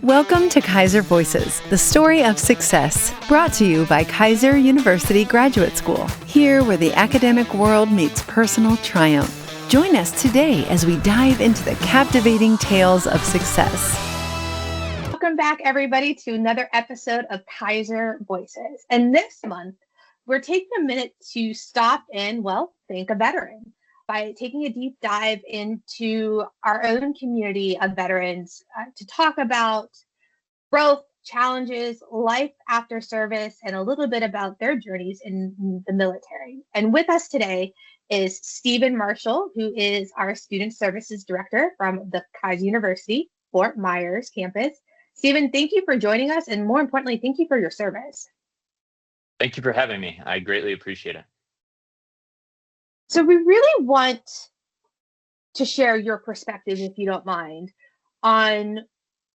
Welcome to Keiser Voices, the story of success, brought to you by Keiser University Graduate School, here where the academic world meets personal triumph. Join us today as we dive into the captivating tales of success. Welcome back, everybody, to another episode of Keiser Voices. And this month, we're taking a minute to stop and, thank a veteran by taking a deep dive into our own community of veterans to talk about growth, challenges, life after service, and a little bit about their journeys in the military. And with us today is Stephen Marshall, who is our Student Services Director from the Keiser University Fort Myers campus. Stephen, thank you for joining us, and more importantly, thank you for your service. Thank you for having me. I greatly appreciate it. So we really want to share your perspective, if you don't mind, on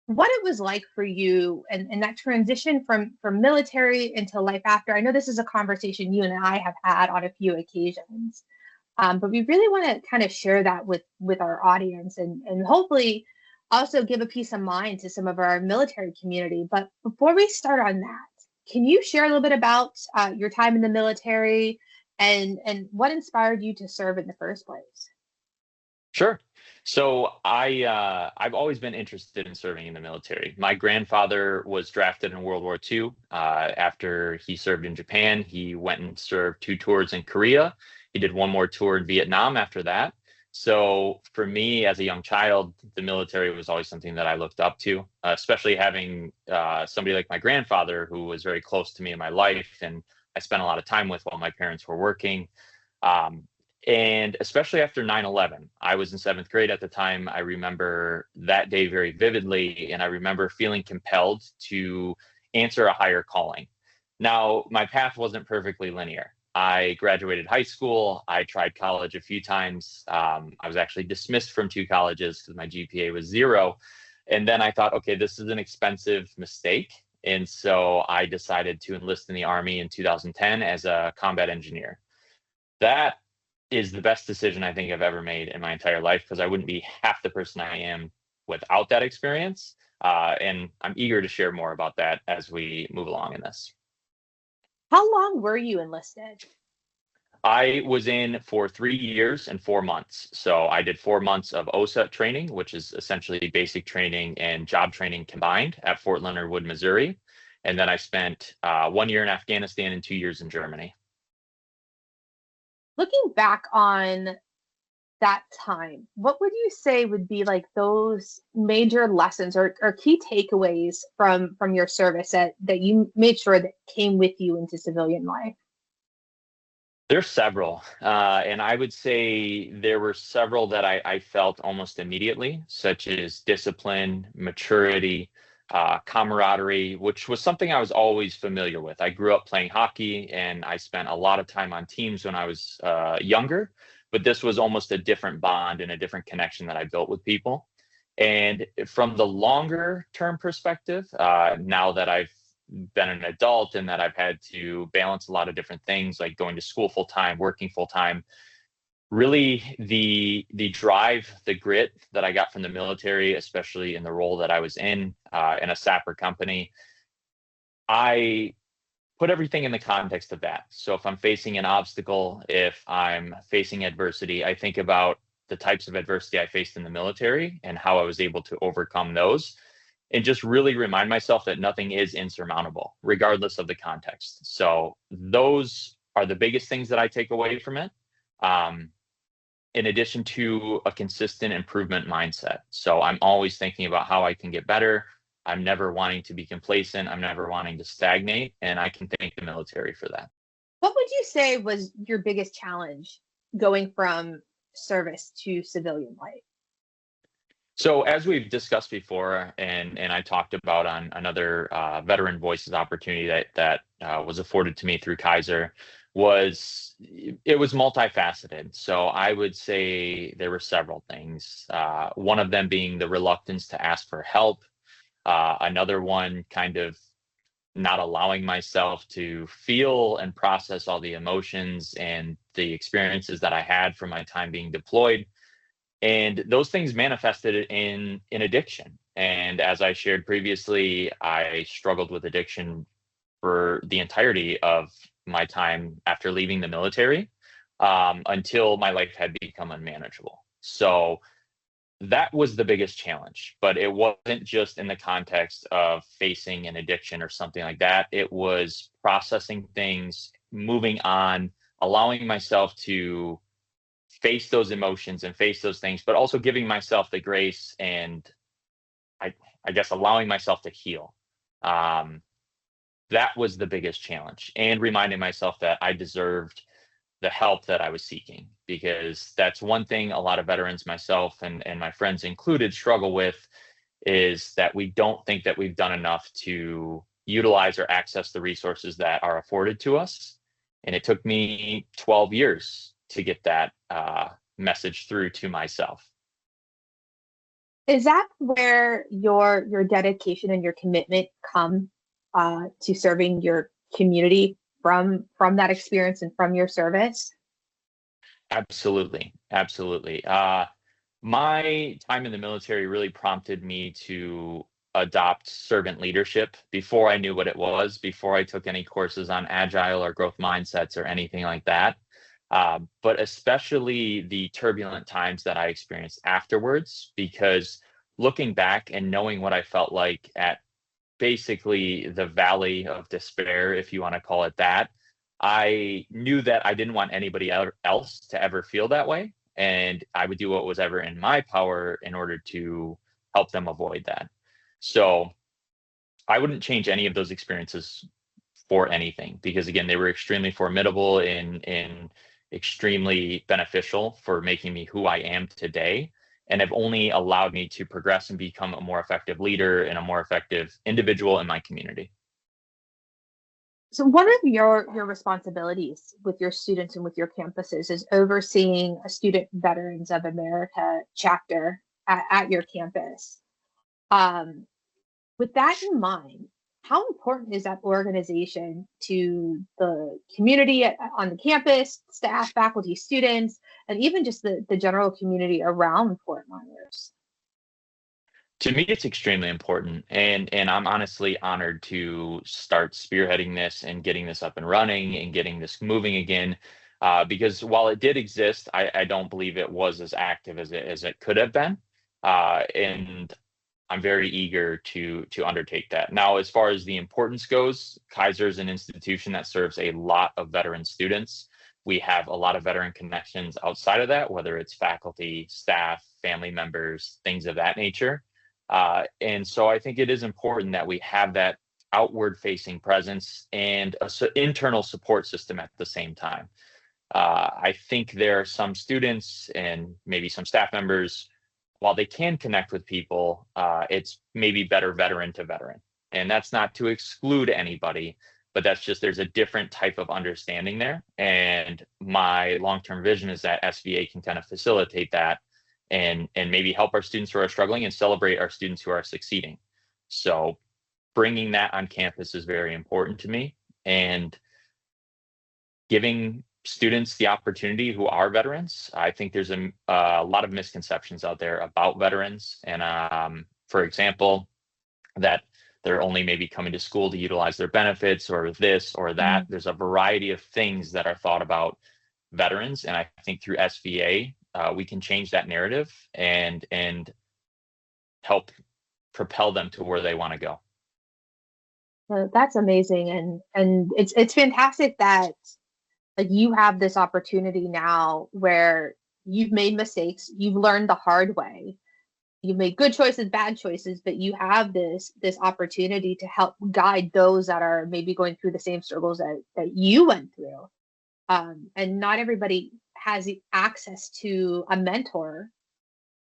what it was like for you and that transition from military into life after. I know this is a conversation you and I have had on a few occasions, but we really want to kind of share that with our audience and hopefully also give a peace of mind to some of our military community. But before we start on that, can you share a little bit about your time in the military and what inspired you to serve in the first place? Sure. So I've always been interested in serving in the military. My grandfather was drafted in World War II. After he served in Japan, he went and served 2 tours in Korea. He did 1 more tour in Vietnam after that. So for me as a young child, the military was always something that I looked up to, especially having somebody like my grandfather who was very close to me in my life and I spent a lot of time with while my parents were working. And especially after 9/11, I was in 7th grade at the time. I remember that day very vividly, and I remember feeling compelled to answer a higher calling. Now, my path wasn't perfectly linear. I graduated high school. I tried college a few times. I was actually dismissed from 2 colleges because my GPA was 0. And then I thought, okay, this is an expensive mistake. And so I decided to enlist in the Army in 2010 as a combat engineer. That is the best decision I think I've ever made in my entire life because I wouldn't be half the person I am without that experience. And I'm eager to share more about that as we move along in this. How long were you enlisted? I was in for 3 years and 4 months. So I did 4 months of OSA training, which is essentially basic training and job training combined at Fort Leonard Wood, Missouri. And then I spent 1 year in Afghanistan and 2 years in Germany. Looking back on that time, what would you say would be like those major lessons or key takeaways from your service that you made sure that came with you into civilian life? There's several, and I would say there were several that I felt almost immediately, such as discipline, maturity, camaraderie, which was something I was always familiar with. I grew up playing hockey, and I spent a lot of time on teams when I was younger, but this was almost a different bond and a different connection that I built with people. And from the longer term perspective, now that I've been an adult and that I've had to balance a lot of different things like going to school full time, working full time, really the drive, the grit that I got from the military, especially in the role that I was in a sapper company, I put everything in the context of that. So if I'm facing an obstacle, if I'm facing adversity, I think about the types of adversity I faced in the military and how I was able to overcome those. And just really remind myself that nothing is insurmountable, regardless of the context. So those are the biggest things that I take away from it, in addition to a consistent improvement mindset. So I'm always thinking about how I can get better. I'm never wanting to be complacent. I'm never wanting to stagnate. And I can thank the military for that. What would you say was your biggest challenge going from service to civilian life? So as we've discussed before, and I talked about on another Veteran Voices opportunity that was afforded to me through Keiser, was multifaceted. So I would say there were several things. One of them being the reluctance to ask for help. Another one kind of not allowing myself to feel and process all the emotions and the experiences that I had from my time being deployed. And those things manifested in addiction. And as I shared previously, I struggled with addiction for the entirety of my time after leaving the military, until my life had become unmanageable. So that was the biggest challenge, but it wasn't just in the context of facing an addiction or something like that. It was processing things, moving on, allowing myself to face those emotions and face those things, but also giving myself the grace and I, I guess allowing myself to heal. Um, that was the biggest challenge, and reminding myself that I deserved the help that I was seeking, because that's one thing a lot of veterans, myself and my friends included, struggle with, is that we don't think that we've done enough to utilize or access the resources that are afforded to us. And it took me 12 years to get that message through to myself. Is that where your dedication and your commitment come to serving your community from that experience and from your service? Absolutely. Absolutely. My time in the military really prompted me to adopt servant leadership before I knew what it was, before I took any courses on agile or growth mindsets or anything like that. But especially the turbulent times that I experienced afterwards, because looking back and knowing what I felt like at basically the valley of despair, if you want to call it that, I knew that I didn't want anybody else to ever feel that way. And I would do what was ever in my power in order to help them avoid that. So I wouldn't change any of those experiences for anything, because again, they were extremely formidable and extremely beneficial for making me who I am today, and have only allowed me to progress and become a more effective leader and a more effective individual in my community. So one of your responsibilities with your students and with your campuses is overseeing a Student Veterans of America chapter at your campus. With that in mind, how important is that organization to the community on the campus, staff, faculty, students, and even just the general community around Fort Myers? To me, it's extremely important, and I'm honestly honored to start spearheading this and getting this up and running and getting this moving again. Because while it did exist, I don't believe it was as active as it could have been. And I'm very eager to undertake that. Now, as far as the importance goes, Keiser is an institution that serves a lot of veteran students. We have a lot of veteran connections outside of that, whether it's faculty, staff, family members, things of that nature. And so I think it is important that we have that outward facing presence and an internal support system at the same time. I think there are some students and maybe some staff members, while they can connect with people, it's maybe better veteran to veteran. And that's not to exclude anybody, but that's just, there's a different type of understanding there. And my long-term vision is that SVA can kind of facilitate that and maybe help our students who are struggling and celebrate our students who are succeeding. So bringing that on campus is very important to me, and giving students the opportunity who are veterans. I think there's a lot of misconceptions out there about veterans. And for example, that they're only maybe coming to school to utilize their benefits or this or that. Mm-hmm. There's a variety of things that are thought about veterans. And I think through SVA, we can change that narrative and help propel them to where they want to go. Well, that's amazing. And it's fantastic that like you have this opportunity now where you've made mistakes, you've learned the hard way, you've made good choices, bad choices, but you have this opportunity to help guide those that are maybe going through the same struggles that you went through. And not everybody has the access to a mentor,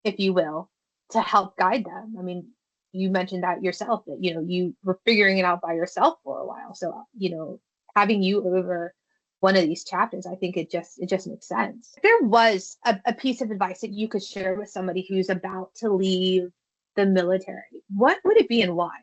if you will, to help guide them. I mean, you mentioned that yourself, that, you were figuring it out by yourself for a while. So, having you over one of these chapters, I think it just makes sense. If there was a piece of advice that you could share with somebody who's about to leave the military, what would it be and why?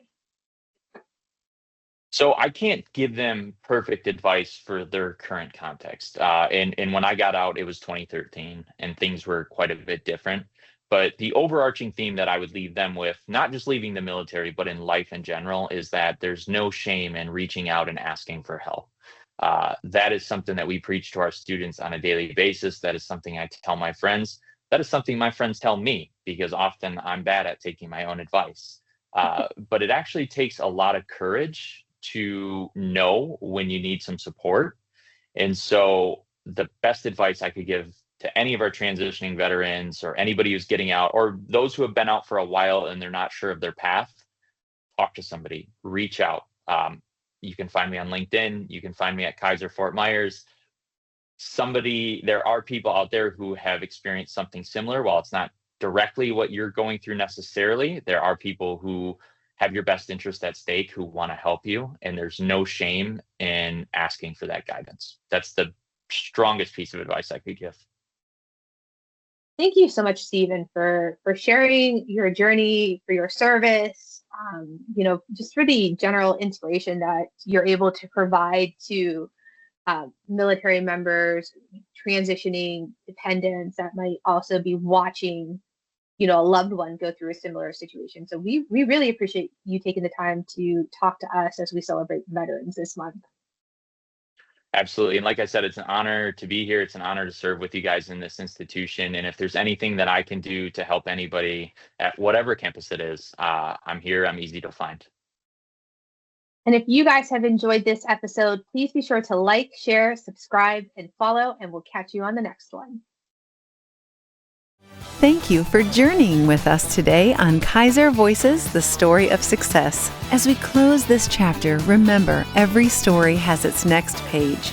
So I can't give them perfect advice for their current context. And when I got out, it was 2013 and things were quite a bit different. But the overarching theme that I would leave them with, not just leaving the military, but in life in general, is that there's no shame in reaching out and asking for help. That is something that we preach to our students on a daily basis. That is something I tell my friends. That is something my friends tell me, because often I'm bad at taking my own advice. But it actually takes a lot of courage to know when you need some support. And so the best advice I could give to any of our transitioning veterans or anybody who's getting out, or those who have been out for a while and they're not sure of their path, talk to somebody, reach out. You can find me on LinkedIn. You can find me at Keiser Fort Myers. There are people out there who have experienced something similar. While it's not directly what you're going through necessarily, there are people who have your best interest at stake who want to help you. And there's no shame in asking for that guidance. That's the strongest piece of advice I could give. Thank you so much, Stephen, for sharing your journey, for your service, just for the general inspiration that you're able to provide to military members, transitioning dependents that might also be watching, a loved one go through a similar situation. So we really appreciate you taking the time to talk to us as we celebrate veterans this month. Absolutely. And like I said, it's an honor to be here. It's an honor to serve with you guys in this institution. And if there's anything that I can do to help anybody at whatever campus it is, I'm here. I'm easy to find. And if you guys have enjoyed this episode, please be sure to like, share, subscribe, and follow, and we'll catch you on the next one. Thank you for journeying with us today on Keiser Voices, the story of success. As we close this chapter, remember, every story has its next page.